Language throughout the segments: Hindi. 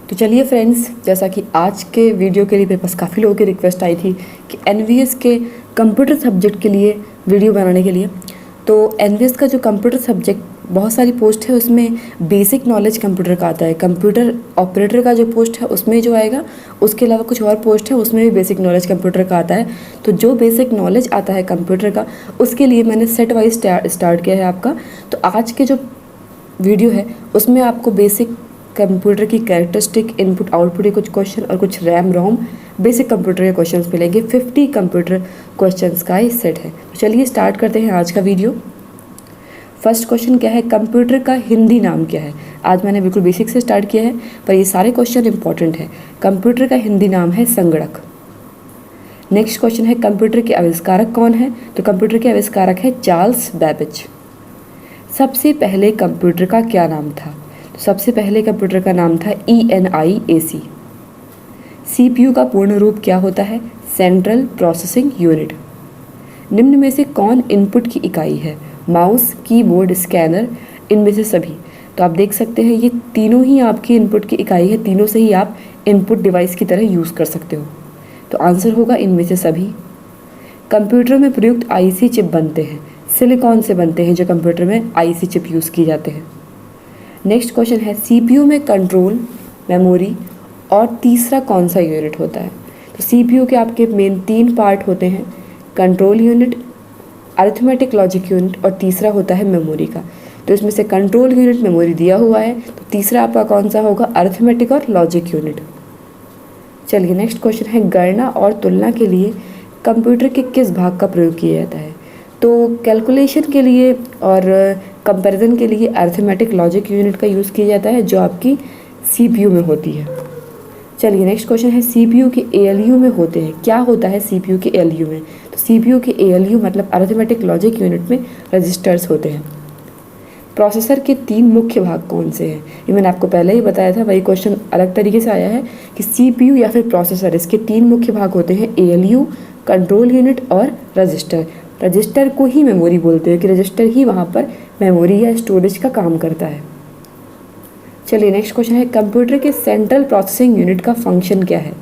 तो चलिए फ्रेंड्स, जैसा कि आज के वीडियो के लिए मेरे पास काफ़ी लोगों की रिक्वेस्ट आई थी कि एनवीएस के कंप्यूटर सब्जेक्ट के लिए वीडियो बनाने के लिए। तो एनवीएस का जो कंप्यूटर सब्जेक्ट बहुत सारी पोस्ट है, उसमें बेसिक नॉलेज कंप्यूटर का आता है। कंप्यूटर ऑपरेटर का जो पोस्ट है उसमें जो आएगा, उसके अलावा कुछ और पोस्ट है उसमें भी बेसिक नॉलेज कंप्यूटर का आता है। तो जो बेसिक नॉलेज आता है कंप्यूटर का, उसके लिए मैंने सेट वाइज स्टार्ट किया है आपका। तो आज के जो वीडियो है उसमें आपको बेसिक कंप्यूटर की कैरेक्टरिस्टिक, इनपुट आउटपुट के कुछ क्वेश्चन और कुछ रैम रोम बेसिक कंप्यूटर के क्वेश्चंस मिलेंगे। 50 कंप्यूटर क्वेश्चंस का ही सेट है। तो चलिए स्टार्ट करते हैं आज का वीडियो। फर्स्ट क्वेश्चन क्या है, कंप्यूटर का हिंदी नाम क्या है। आज मैंने बिल्कुल बेसिक से स्टार्ट किया है, पर ये सारे क्वेश्चन इंपॉर्टेंट हैं। कंप्यूटर का हिंदी नाम है संगणक। नेक्स्ट क्वेश्चन है, कंप्यूटर के आविष्कारक कौन है। तो कंप्यूटर के आविष्कारक है चार्ल्स बेबेज। सबसे पहले कंप्यूटर का क्या नाम था। तो सबसे पहले कंप्यूटर का नाम था ENIAC। CPU का पूर्ण रूप क्या होता है, सेंट्रल प्रोसेसिंग यूनिट। निम्न में से कौन इनपुट की इकाई है, माउस, कीबोर्ड, स्कैनर, इनमें से सभी। तो आप देख सकते हैं ये तीनों ही आपकी इनपुट की इकाई है, तीनों से ही आप इनपुट डिवाइस की तरह यूज़ कर सकते हो। तो आंसर होगा इनमें से सभी। कंप्यूटर में प्रयुक्त IC चिप बनते हैं, सिलिकॉन से बनते हैं जो कंप्यूटर में IC चिप यूज़ किए जाते हैं। नेक्स्ट क्वेश्चन है, CPU में कंट्रोल, मेमोरी और तीसरा कौन सा यूनिट होता है। तो CPU के आपके मेन 3 पार्ट होते हैं, control unit, arithmetic logic unit और तीसरा होता है मेमोरी का। तो इसमें से कंट्रोल यूनिट मेमोरी दिया हुआ है, तो तीसरा आपका कौन सा होगा, अरिथमेटिक और लॉजिक यूनिट। चलिए नेक्स्ट क्वेश्चन है, गणना और तुलना के लिए कंप्यूटर के किस भाग का प्रयोग किया जाता है। तो कैलकुलेशन के लिए और कंपैरिजन के लिए अरिथमेटिक लॉजिक यूनिट का यूज़ किया जाता है, जो आपकी CPU में होती है। चलिए नेक्स्ट क्वेश्चन है, CPU के ALU में होते हैं, क्या होता है CPU के ALU में। तो CPU के ALU मतलब अरिथमेटिक लॉजिक यूनिट में रजिस्टर्स होते हैं। प्रोसेसर के 3 मुख्य भाग कौन से हैं। ये मैंने आपको पहले ही बताया था, वही क्वेश्चन अलग तरीके से आया है कि CPU या फिर प्रोसेसर, इसके 3 मुख्य भाग होते हैं, ALU, कंट्रोल यूनिट और रजिस्टर। रजिस्टर को ही मेमोरी बोलते हैं कि रजिस्टर ही वहाँ पर मेमोरी या स्टोरेज का काम करता है। चलिए नेक्स्ट क्वेश्चन है, कंप्यूटर के सेंट्रल प्रोसेसिंग यूनिट का फंक्शन क्या है।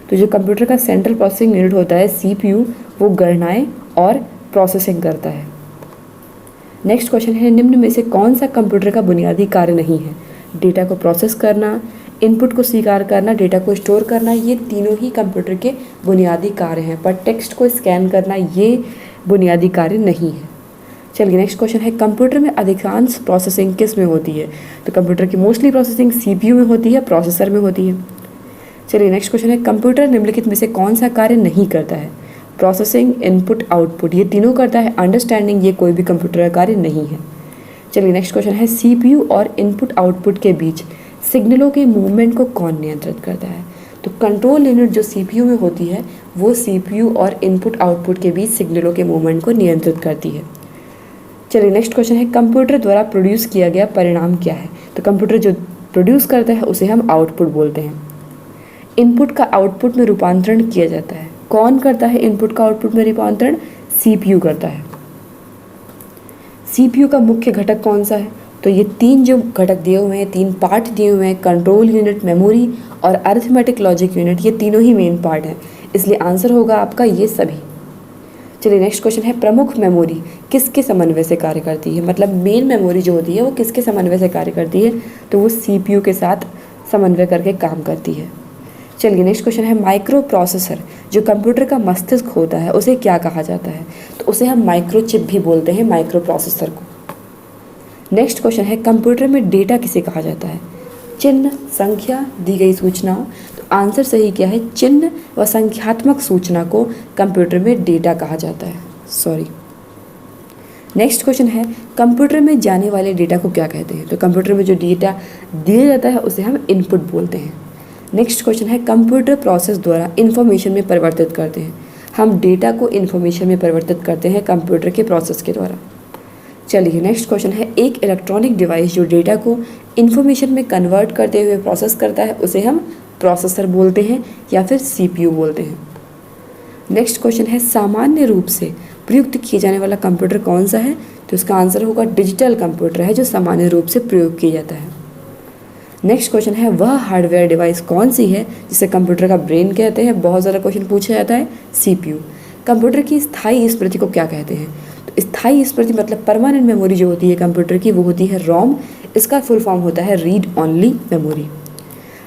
तो जो कंप्यूटर का सेंट्रल प्रोसेसिंग यूनिट होता है CPU, वो गणनाएं और प्रोसेसिंग करता है। नेक्स्ट क्वेश्चन है, निम्न में से कौन सा कंप्यूटर का बुनियादी कार्य नहीं है। डेटा को प्रोसेस करना, इनपुट को स्वीकार करना, डेटा को स्टोर करना, ये तीनों ही कंप्यूटर के बुनियादी कार्य हैं, पर टेक्स्ट को स्कैन करना ये बुनियादी कार्य नहीं है। चलिए नेक्स्ट क्वेश्चन है, कंप्यूटर में अधिकांश प्रोसेसिंग किस में होती है। तो कंप्यूटर की मोस्टली प्रोसेसिंग CPU में होती है, प्रोसेसर में होती है। चलिए नेक्स्ट क्वेश्चन है, कंप्यूटर निम्नलिखित में से कौन सा कार्य नहीं करता है। प्रोसेसिंग, इनपुट, आउटपुट ये तीनों करता है, अंडरस्टैंडिंग ये कोई भी कंप्यूटर का कार्य नहीं है। चलिए नेक्स्ट क्वेश्चन है, CPU और इनपुट आउटपुट के बीच सिग्नलों के मूवमेंट को कौन नियंत्रित करता है। तो कंट्रोल यूनिट जो CPU में होती है, वो CPU और इनपुट आउटपुट के बीच सिग्नलों के मूवमेंट को नियंत्रित करती है। चलिए नेक्स्ट क्वेश्चन है, कंप्यूटर द्वारा प्रोड्यूस किया गया परिणाम क्या है। तो कंप्यूटर जो प्रोड्यूस करता है उसे हम आउटपुट बोलते हैं। इनपुट का आउटपुट में रूपांतरण किया जाता है, कौन करता है इनपुट का आउटपुट में रूपांतरण, CPU करता है। CPU का मुख्य घटक कौन सा है। तो ये 3 जो घटक दिए हुए हैं, 3 पार्ट दिए हुए हैं, कंट्रोल यूनिट, मेमोरी और अरिथमेटिक लॉजिक यूनिट, ये तीनों ही मेन पार्ट हैं, इसलिए आंसर होगा आपका ये सभी। चलिए नेक्स्ट क्वेश्चन है, प्रमुख मेमोरी किसके समन्वय से कार्य करती है। मतलब मेन मेमोरी जो होती है वो किसके समन्वय से कार्य करती है। तो वो CPU के साथ समन्वय करके काम करती है। चलिए नेक्स्ट क्वेश्चन है, माइक्रो प्रोसेसर जो कंप्यूटर का मस्तिष्क होता है उसे क्या कहा जाता है। तो उसे हम माइक्रोचिप भी बोलते हैं, माइक्रो प्रोसेसर को। नेक्स्ट क्वेश्चन है, कंप्यूटर में डेटा किसे कहा जाता है। चिन्ह, संख्या, दी गई सूचनाओं। तो आंसर सही क्या है, चिन्ह व संख्यात्मक सूचना को कंप्यूटर में डेटा कहा जाता है। नेक्स्ट क्वेश्चन है, कंप्यूटर में जाने वाले डेटा को क्या कहते हैं। तो कंप्यूटर में जो डेटा दिया जाता है उसे हम इनपुट बोलते हैं। नेक्स्ट क्वेश्चन है, कंप्यूटर प्रोसेस द्वारा इन्फॉर्मेशन में परिवर्तित करते हैं। हम डेटा को इन्फॉर्मेशन में परिवर्तित करते हैं कंप्यूटर के प्रोसेस के द्वारा। चलिए नेक्स्ट क्वेश्चन है, एक इलेक्ट्रॉनिक डिवाइस जो डेटा को इन्फॉर्मेशन में कन्वर्ट करते हुए प्रोसेस करता है उसे हम प्रोसेसर बोलते हैं या फिर CPU बोलते हैं। नेक्स्ट क्वेश्चन है, सामान्य रूप से प्रयुक्त किए जाने वाला कंप्यूटर कौन सा है। तो इसका आंसर होगा डिजिटल कंप्यूटर है जो सामान्य रूप से प्रयोग किया जाता है। नेक्स्ट क्वेश्चन है वह हार्डवेयर डिवाइस कौन सी है जिसे कंप्यूटर का ब्रेन कहते हैं। बहुत ज़्यादा क्वेश्चन पूछा जाता है। CPU। कंप्यूटर की स्थायी स्मृति को क्या कहते हैं? तो स्थायी स्मृति मतलब परमानेंट मेमोरी जो होती है कंप्यूटर की वो होती है ROM। इसका फुल फॉर्म होता है read only memory.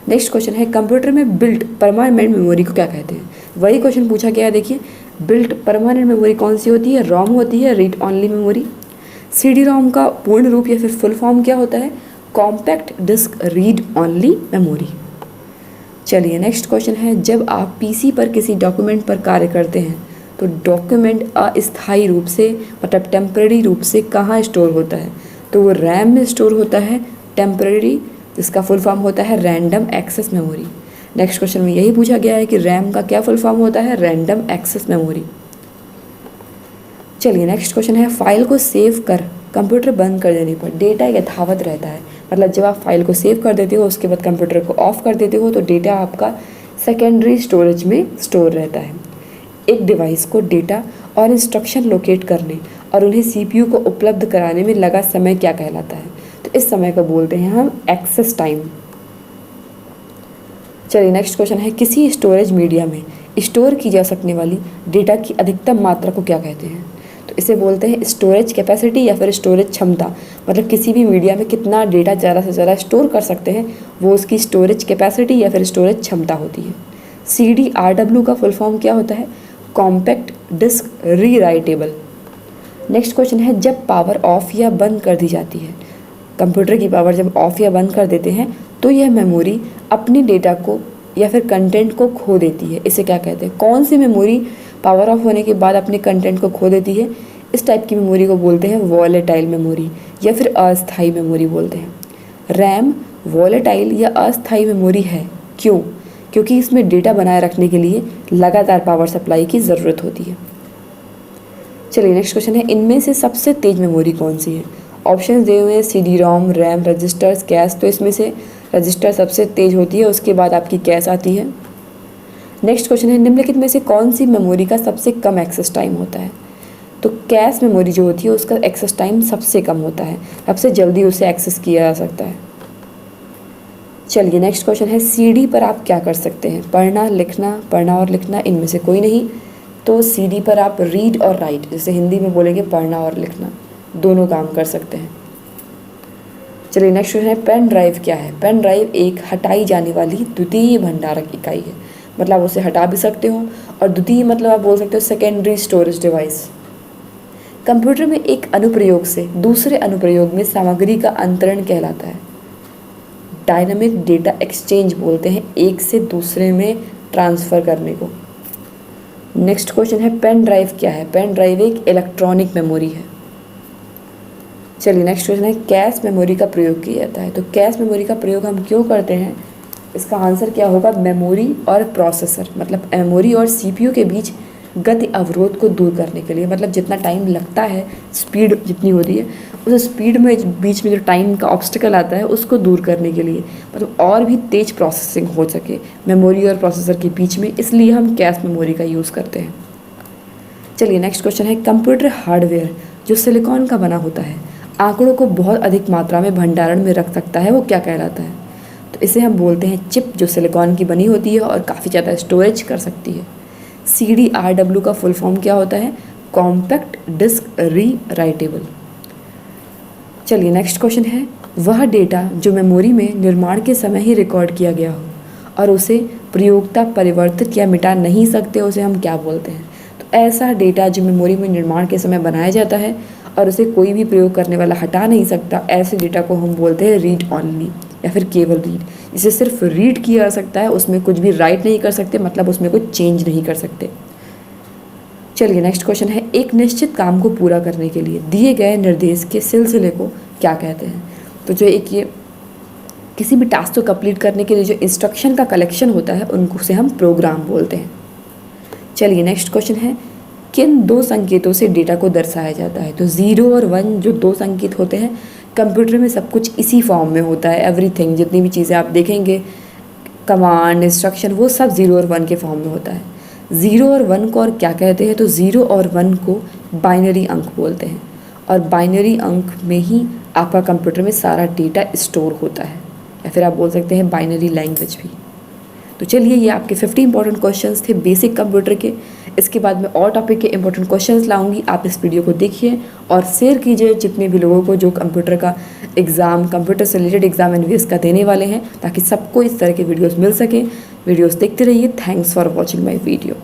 Next question है कंप्यूटर में बिल्ट परमानेंट मेमोरी को क्या कहते हैं? वही क्वेश्चन पूछा गया है। देखिए, बिल्ट परमानेंट मेमोरी कौन सी होती है? ROM होती है, रीड ओनली मेमोरी। CD-ROM का पूर्ण रूप या फिर फुल फॉर्म क्या होता है? Compact disc read only memory. चलिए नेक्स्ट क्वेश्चन है जब आप PC पर किसी डॉक्यूमेंट पर कार्य करते हैं तो डॉक्यूमेंट अस्थायी रूप से मतलब टेम्पररी रूप से कहाँ स्टोर होता है? तो वो RAM में स्टोर होता है टेम्पररी, जिसका फुल फॉर्म होता है random access memory. Next question में यही पूछा गया है कि RAM का क्या फुल फॉर्म होता है? Random access memory. चलिए नेक्स्ट क्वेश्चन है फाइल को सेव कर कंप्यूटर बंद कर देने पर डेटा यथावत रहता है। मतलब जब आप फाइल को सेव कर देते हो उसके बाद कंप्यूटर को ऑफ कर देते हो तो डेटा आपका सेकेंडरी स्टोरेज में स्टोर रहता है। एक डिवाइस को डेटा और इंस्ट्रक्शन लोकेट करने और उन्हें CPU को उपलब्ध कराने में लगा समय क्या कहलाता है? तो इस समय को बोलते हैं हम एक्सेस टाइम। चलिए नेक्स्ट क्वेश्चन है किसी स्टोरेज मीडिया में स्टोर की जा सकने वाली डेटा की अधिकतम मात्रा को क्या कहते हैं? तो इसे बोलते हैं स्टोरेज कैपेसिटी या फिर स्टोरेज क्षमता। मतलब किसी भी मीडिया में कितना डेटा ज़्यादा से ज़्यादा स्टोर कर सकते हैं वो उसकी स्टोरेज कैपेसिटी या फिर स्टोरेज क्षमता होती है। CD-RW का फुल फॉर्म क्या होता है? Compact disc rewritable. Next question है जब पावर ऑफ या बंद कर दी जाती है, कंप्यूटर की पावर जब ऑफ या बंद कर देते हैं तो यह मेमोरी अपनी डेटा को या फिर कंटेंट को खो देती है। इसे क्या कहते हैं? कौन सी मेमोरी पावर ऑफ होने के बाद अपने कंटेंट को खो देती है? इस टाइप की मेमोरी को बोलते हैं वॉलेटाइल मेमोरी या फिर अस्थायी मेमोरी बोलते हैं। RAM वॉलेटाइल या अस्थायी मेमोरी है। क्यों? क्योंकि इसमें डेटा बनाए रखने के लिए लगातार पावर सप्लाई की ज़रूरत होती है। चलिए नेक्स्ट क्वेश्चन है इनमें से सबसे तेज मेमोरी कौन सी है? ऑप्शन दिए हुए हैं CD-ROM, RAM, रजिस्टर्स, कैश। तो इसमें से रजिस्टर सबसे तेज होती है, उसके बाद आपकी कैश आती है। नेक्स्ट क्वेश्चन है निम्नलिखित में से कौन सी मेमोरी का सबसे कम एक्सेस टाइम होता है? तो कैश मेमोरी जो होती है उसका एक्सेस टाइम सबसे कम होता है, सबसे जल्दी उसे एक्सेस किया जा सकता है। चलिए नेक्स्ट क्वेश्चन है CD पर आप क्या कर सकते हैं? पढ़ना और लिखना इनमें से कोई नहीं। तो CD पर आप रीड और राइट, जैसे हिंदी में बोलेंगे पढ़ना और लिखना, दोनों काम कर सकते हैं। चलिए नेक्स्ट क्वेश्चन है पेन ड्राइव क्या है? पेन ड्राइव एक हटाई जाने वाली द्वितीय भंडारक इकाई है। मतलब उसे हटा भी सकते हो, और द्वितीय मतलब आप बोल सकते हो सेकेंडरी स्टोरेज डिवाइस। कंप्यूटर में एक अनुप्रयोग से दूसरे अनुप्रयोग में सामग्री का अंतरण कहलाता है। डायनामिक डेटा एक्सचेंज बोलते हैं एक से दूसरे में ट्रांसफ़र करने को। नेक्स्ट क्वेश्चन है पेन ड्राइव क्या है? पेन ड्राइव एक इलेक्ट्रॉनिक मेमोरी है। चलिए नेक्स्ट क्वेश्चन है कैश मेमोरी का प्रयोग किया जाता है। तो कैश मेमोरी का प्रयोग हम क्यों करते हैं? इसका आंसर क्या होगा? मेमोरी और प्रोसेसर, मतलब मेमोरी और CPU के बीच गति अवरोध को दूर करने के लिए। मतलब जितना टाइम लगता है, स्पीड जितनी होती है, उस स्पीड में बीच में जो टाइम का ऑब्स्टिकल आता है उसको दूर करने के लिए, मतलब और भी तेज प्रोसेसिंग हो सके मेमोरी और प्रोसेसर के बीच में, इसलिए हम कैश मेमोरी का यूज़ करते हैं। चलिए नेक्स्ट क्वेश्चन है कंप्यूटर हार्डवेयर जो सिलिकॉन का बना होता है आंकड़ों को बहुत अधिक मात्रा में भंडारण में रख सकता है, वो क्या कहलाता है? तो इसे हम बोलते हैं चिप, जो सिलिकॉन की बनी होती है और काफ़ी ज़्यादा स्टोरेज कर सकती है। CD-RW का फुल फॉर्म क्या होता है? Compact disc rewritable. चलिए नेक्स्ट क्वेश्चन है वह डेटा जो मेमोरी में निर्माण के समय ही रिकॉर्ड किया गया हो और उसे प्रयोक्ता परिवर्तित या मिटा नहीं सकते, उसे हम क्या बोलते हैं? तो ऐसा डेटा जो मेमोरी में निर्माण के समय बनाया जाता है और उसे कोई भी प्रयोग करने वाला हटा नहीं सकता, ऐसे डेटा को हम बोलते हैं रीड ओनली या फिर केवल रीड। इसे सिर्फ रीड किया जा सकता है, उसमें कुछ भी राइट नहीं कर सकते, मतलब उसमें कुछ चेंज नहीं कर सकते। चलिए नेक्स्ट क्वेश्चन है एक निश्चित काम को पूरा करने के लिए दिए गए निर्देश के सिलसिले को क्या कहते हैं? तो जो एक ये किसी भी टास्क को कंप्लीट करने के लिए जो इंस्ट्रक्शन का कलेक्शन होता है उनको से हम प्रोग्राम बोलते हैं। चलिए नेक्स्ट क्वेश्चन है किन दो संकेतों से डेटा को दर्शाया जाता है? तो 0 और 1 जो दो संकेत होते हैं, कंप्यूटर में सब कुछ इसी फॉर्म में होता है। एवरीथिंग, जितनी भी चीज़ें आप देखेंगे, कमांड, इंस्ट्रक्शन, वो सब 0 और 1 के फॉर्म में होता है। 0 और 1 को और क्या कहते हैं? तो 0 और 1 को बाइनरी अंक बोलते हैं, और बाइनरी अंक में ही आपका कंप्यूटर में सारा डेटा स्टोर होता है या फिर आप बोल सकते हैं बाइनरी लैंग्वेज भी। तो चलिए, ये आपके 50 इंपॉर्टेंट क्वेश्चंस थे बेसिक कंप्यूटर के। इसके बाद मैं और टॉपिक के इंपॉर्टेंट क्वेश्चंस लाऊंगी। आप इस वीडियो को देखिए और शेयर कीजिए जितने भी लोगों को जो कंप्यूटर का एग्ज़ाम, कंप्यूटर से रिलेटेड एग्ज़ाम एनवीएस का देने वाले हैं, ताकि सबको इस तरह के वीडियोस मिल सके। वीडियोस देखते रहिए। Thanks for watching my video.